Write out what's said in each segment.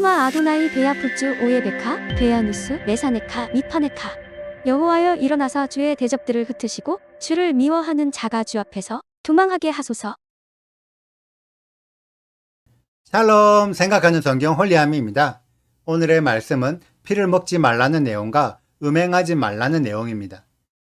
슈마 아도나이 베야푸츠 오예베카 베야누스 메사네카 미파네카. 여호와여 일어나사 주의 대적들을 흩으시고 주를 미워하는 자가 주 앞에서 도망하게 하소서. 샬롬, 생각하는 성경 홀리함입니다. 오늘의 말씀은 피를 먹지 말라는 내용과 음행하지 말라는 내용입니다.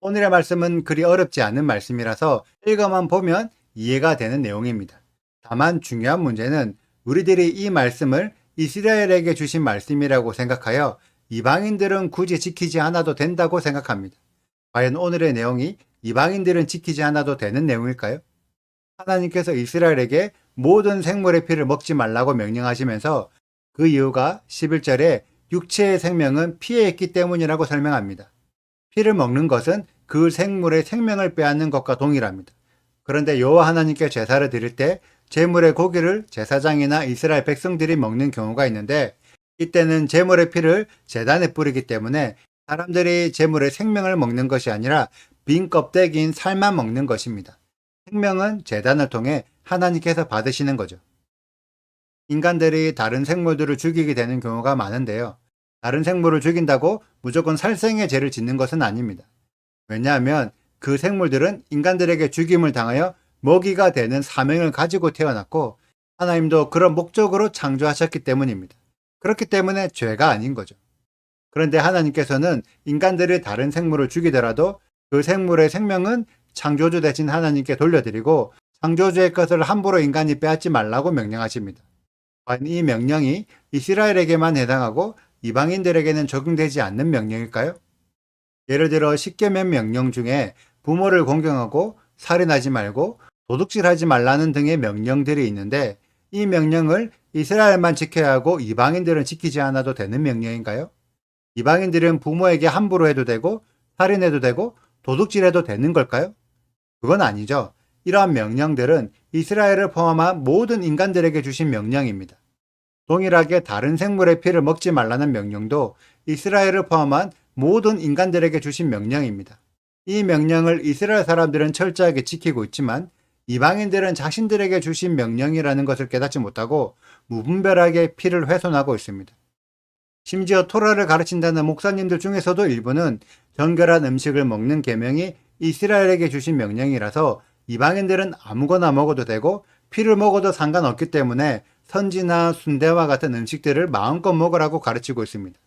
오늘의 말씀은 그리 어렵지 않은 말씀이라서 읽어만 보면 이해가 되는 내용입니다. 다만 중요한 문제는 우리들이 이 말씀을 이스라엘에게 주신 말씀이라고 생각하여 이방인들은 굳이 지키지 않아도 된다고 생각합니다. 과연 오늘의 내용이 이방인들은 지키지 않아도 되는 내용일까요? 하나님께서 이스라엘에게 모든 생물의 피를 먹지 말라고 명령하시면서 그 이유가 11절에 육체의 생명은 피에 있기 때문이라고 설명합니다. 피를 먹는 것은 그 생물의 생명을 빼앗는 것과 동일합니다. 그런데 여호와 하나님께 제사를 드릴 때 제물의 고기를 제사장이나 이스라엘 백성들이 먹는 경우가 있는데 이때는 제물의 피를 제단에 뿌리기 때문에 사람들이 제물의 생명을 먹는 것이 아니라 빈 껍데기인 살만 먹는 것입니다. 생명은 제단을 통해 하나님께서 받으시는 거죠. 인간들이 다른 생물들을 죽이게 되는 경우가 많은데요. 다른 생물을 죽인다고 무조건 살생의 죄를 짓는 것은 아닙니다. 왜냐하면 그 생물들은 인간들에게 죽임을 당하여 먹이가 되는 사명을 가지고 태어났고 하나님도 그런 목적으로 창조하셨기 때문입니다. 그렇기 때문에 죄가 아닌 거죠. 그런데 하나님께서는 인간들이 다른 생물을 죽이더라도 그 생물의 생명은 창조주 대신 하나님께 돌려드리고 창조주의 것을 함부로 인간이 빼앗지 말라고 명령하십니다. 과연 이 명령이 이스라엘에게만 해당하고 이방인들에게는 적용되지 않는 명령일까요? 예를 들어 십계명 명령 중에 부모를 공경하고 살인하지 말고 도둑질하지 말라는 등의 명령들이 있는데 이 명령을 이스라엘만 지켜야 하고 이방인들은 지키지 않아도 되는 명령인가요? 이방인들은 부모에게 함부로 해도 되고 살인해도 되고 도둑질해도 되는 걸까요? 그건 아니죠. 이러한 명령들은 이스라엘을 포함한 모든 인간들에게 주신 명령입니다. 동일하게 다른 생물의 피를 먹지 말라는 명령도 이스라엘을 포함한 모든 인간들에게 주신 명령입니다. 이 명령을 이스라엘 사람들은 철저하게 지키고 있지만 이방인들은 자신들에게 주신 명령이라는 것을 깨닫지 못하고 무분별하게 피를 훼손하고 있습니다. 심지어 토라를 가르친다는 목사님들 중에서도 일부는 정결한 음식을 먹는 계명이 이스라엘에게 주신 명령이라서 이방인들은 아무거나 먹어도 되고 피를 먹어도 상관없기 때문에 선지나 순대와 같은 음식들을 마음껏 먹으라고 가르치고 있습니다.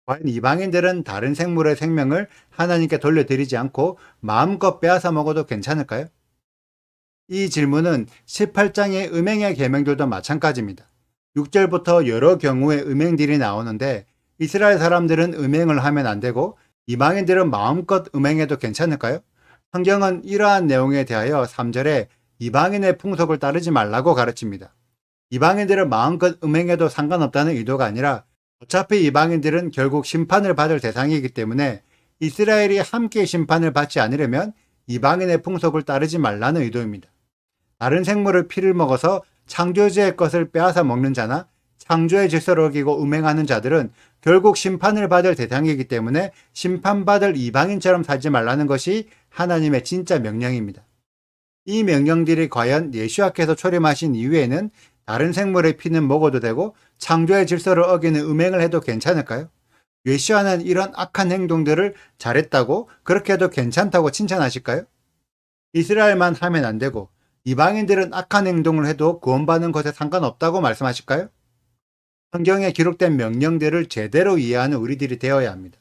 과연 이방인들은 다른 생물의 생명을 하나님께 돌려드리지 않고 마음껏 빼앗아 먹어도 괜찮을까요? 이 질문은 18장의 음행의 계명들도 마찬가지입니다. 6절부터 여러 경우의 음행들이 나오는데 이스라엘 사람들은 음행을 하면 안 되고 이방인들은 마음껏 음행해도 괜찮을까요? 성경은 이러한 내용에 대하여 3절에 이방인의 풍속을 따르지 말라고 가르칩니다. 이방인들은 마음껏 음행해도 상관없다는 의도가 아니라 어차피 이방인들은 결국 심판을 받을 대상이기 때문에 이스라엘이 함께 심판을 받지 않으려면 이방인의 풍속을 따르지 말라는 의도입니다. 다른 생물의 피를 먹어서 창조주의 것을 빼앗아 먹는 자나 창조의 질서를 어기고 음행하는 자들은 결국 심판을 받을 대상이기 때문에 심판받을 이방인처럼 살지 말라는 것이 하나님의 진짜 명령입니다. 이 명령들이 과연 예수와께서 초림하신 이후에는 다른 생물의 피는 먹어도 되고 창조의 질서를 어기는 음행을 해도 괜찮을까요? 예수와는 이런 악한 행동들을 잘했다고 그렇게 해도 괜찮다고 칭찬하실까요? 이스라엘만 하면 안 되고 이방인들은 악한 행동을 해도 구원받는 것에 상관없다고 말씀하실까요? 성경에 기록된 명령들을 제대로 이해하는 우리들이 되어야 합니다.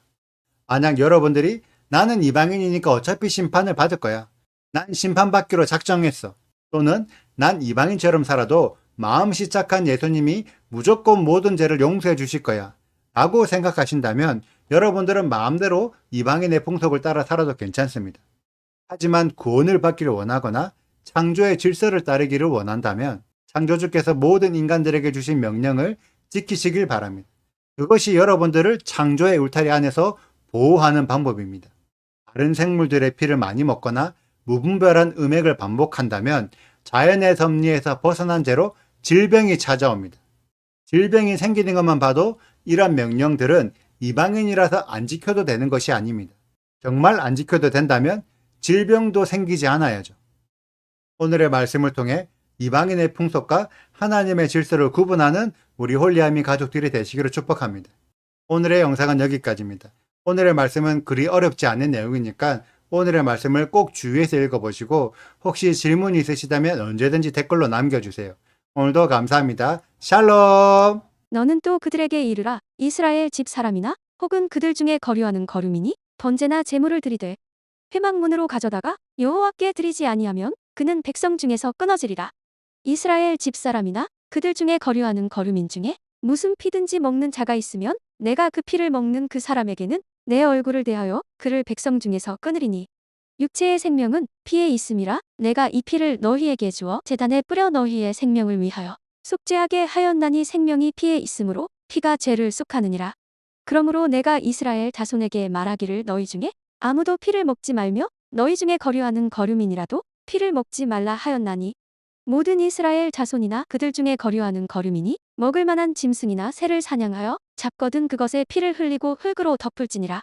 만약 여러분들이 나는 이방인이니까 어차피 심판을 받을 거야. 난 심판받기로 작정했어. 또는 난 이방인처럼 살아도 마음씨 착한 예수님이 무조건 모든 죄를 용서해 주실 거야. 라고 생각하신다면 여러분들은 마음대로 이방인의 풍속을 따라 살아도 괜찮습니다. 하지만 구원을 받기를 원하거나 창조의 질서를 따르기를 원한다면 창조주께서 모든 인간들에게 주신 명령을 지키시길 바랍니다. 그것이 여러분들을 창조의 울타리 안에서 보호하는 방법입니다. 다른 생물들의 피를 많이 먹거나 무분별한 음행을 반복한다면 자연의 섭리에서 벗어난 채로 질병이 찾아옵니다. 질병이 생기는 것만 봐도 이런 명령들은 이방인이라서 안 지켜도 되는 것이 아닙니다. 정말 안 지켜도 된다면 질병도 생기지 않아야죠. 오늘의 말씀을 통해 이방인의 풍속과 하나님의 질서를 구분하는 우리 홀리아미 가족들이 되시기를 축복합니다. 오늘의 영상은 여기까지입니다. 오늘의 말씀은 그리 어렵지 않은 내용이니까 오늘의 말씀을 꼭 주의해서 읽어보시고 혹시 질문이 있으시다면 언제든지 댓글로 남겨주세요. 오늘도 감사합니다. 샬롬! 너는 또 그들에게 이르라. 이스라엘 집 사람이나 혹은 그들 중에 거류하는 거류민이 번제나 제물을 드리되 회막문으로 가져다가 여호와께 드리지 아니하면 그는 백성 중에서 끊어지리라. 이스라엘 집 사람이나 그들 중에 거류하는 거류민 중에 무슨 피든지 먹는 자가 있으면 내가 그 피를 먹는 그 사람에게는 내 얼굴을 대하여 그를 백성 중에서 끊으리니 육체의 생명은 피에 있음이라. 내가 이 피를 너희에게 주어 제단에 뿌려 너희의 생명을 위하여 속죄하게 하였나니 생명이 피에 있으므로 피가 죄를 속하느니라. 그러므로 내가 이스라엘 자손에게 말하기를 너희 중에 아무도 피를 먹지 말며 너희 중에 거류하는 거류민이라도 피를 먹지 말라 하였나니 모든 이스라엘 자손이나 그들 중에 거류하는 거류민이 먹을 만한 짐승이나 새를 사냥하여 잡거든 그것에 피를 흘리고 흙으로 덮을지니라.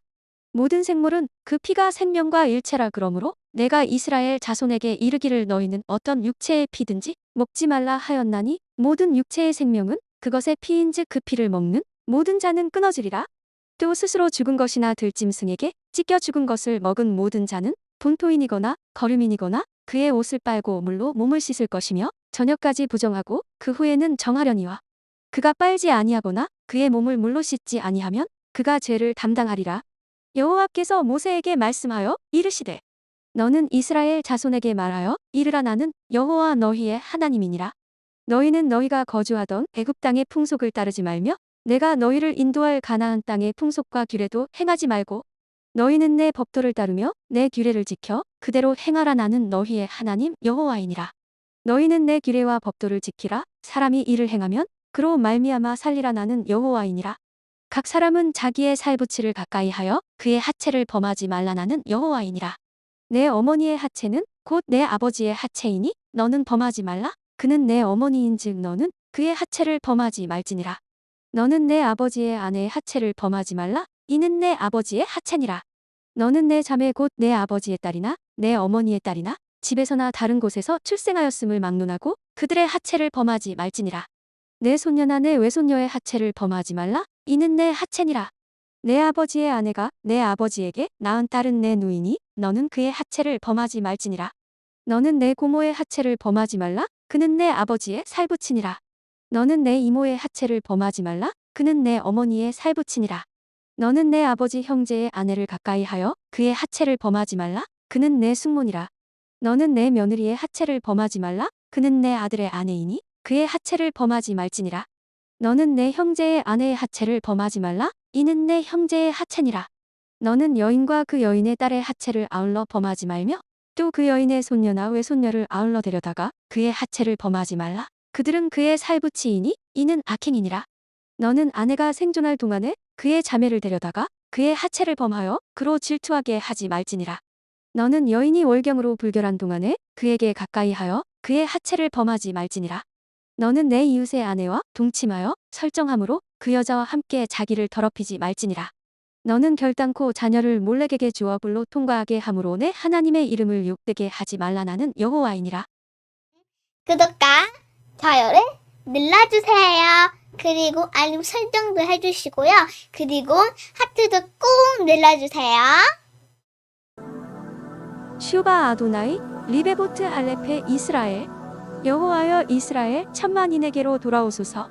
모든 생물은 그 피가 생명과 일체라. 그러므로 내가 이스라엘 자손에게 이르기를 너희는 어떤 육체의 피든지 먹지 말라 하였나니 모든 육체의 생명은 그것의 피인즉 그 피를 먹는 모든 자는 끊어지리라. 또 스스로 죽은 것이나 들짐승에게 찢겨 죽은 것을 먹은 모든 자는 본토인이거나 거류민이거나 그의 옷을 빨고 물로 몸을 씻을 것이며 저녁까지 부정하고 그 후에는 정하려니와 그가 빨지 아니하거나 그의 몸을 물로 씻지 아니하면 그가 죄를 담당하리라. 여호와께서 모세에게 말씀하여 이르시되 너는 이스라엘 자손에게 말하여 이르라. 나는 여호와 너희의 하나님이니라. 너희는 너희가 거주하던 애굽 땅의 풍속을 따르지 말며 내가 너희를 인도할 가나안 땅의 풍속과 규례도 행하지 말고 너희는 내 법도를 따르며 내 규례를 지켜 그대로 행하라. 나는 너희의 하나님 여호와이니라. 너희는 내 규례와 법도를 지키라. 사람이 이를 행하면 그로 말미암아 살리라. 나는 여호와이니라. 각 사람은 자기의 살부치를 가까이 하여 그의 하체를 범하지 말라. 나는 여호와이니라. 내 어머니의 하체는 곧 내 아버지의 하체이니 너는 범하지 말라. 그는 내 어머니인즉 너는 그의 하체를 범하지 말지니라. 너는 내 아버지의 아내의 하체를 범하지 말라. 이는 내 아버지의 하체니라. 너는 내 자매 곧 내 아버지의 딸이나 내 어머니의 딸이나 집에서나 다른 곳에서 출생하였음을 막론하고 그들의 하체를 범하지 말지니라. 내 손녀나 내 외손녀의 하체를 범하지 말라. 이는 내 하체니라. 내 아버지의 아내가 내 아버지에게 낳은 딸은 내 누이니 너는 그의 하체를 범하지 말지니라. 너는 내 고모의 하체를 범하지 말라. 그는 내 아버지의 살부치니라. 너는 내 이모의 하체를 범하지 말라. 그는 내 어머니의 살부치니라. 너는 내 아버지 형제의 아내를 가까이 하여 그의 하체를 범하지 말라. 그는 내 숙모니라. 너는 내 며느리의 하체를 범하지 말라. 그는 내 아들의 아내이니 그의 하체를 범하지 말지니라. 너는 내 형제의 아내의 하체를 범하지 말라. 이는 내 형제의 하체니라. 너는 여인과 그 여인의 딸의 하체를 아울러 범하지 말며 또 그 여인의 손녀나 외손녀를 아울러 데려다가 그의 하체를 범하지 말라. 그들은 그의 살부치이니 이는 악행이니라. 너는 아내가 생존할 동안에 그의 자매를 데려다가 그의 하체를 범하여 그로 질투하게 하지 말지니라. 너는 여인이 월경으로 불결한 동안에 그에게 가까이 하여 그의 하체를 범하지 말지니라. 너는 내 이웃의 아내와 동침하여 설정함으로 그 여자와 함께 자기를 더럽히지 말지니라. 너는 결단코 자녀를 몰렉에게 주어 불로 통과하게 함으로 내 하나님의 이름을 욕되게 하지 말라. 나는 여호와이니라. 구독과 좋아요를 눌러주세요. 그리고 알림 설정도 해주시고요. 그리고 하트도 꼭 눌러주세요. 슈바 아도나이 리베보트 알레페 이스라엘 여호와여 이스라엘 천만인에게로 돌아오소서.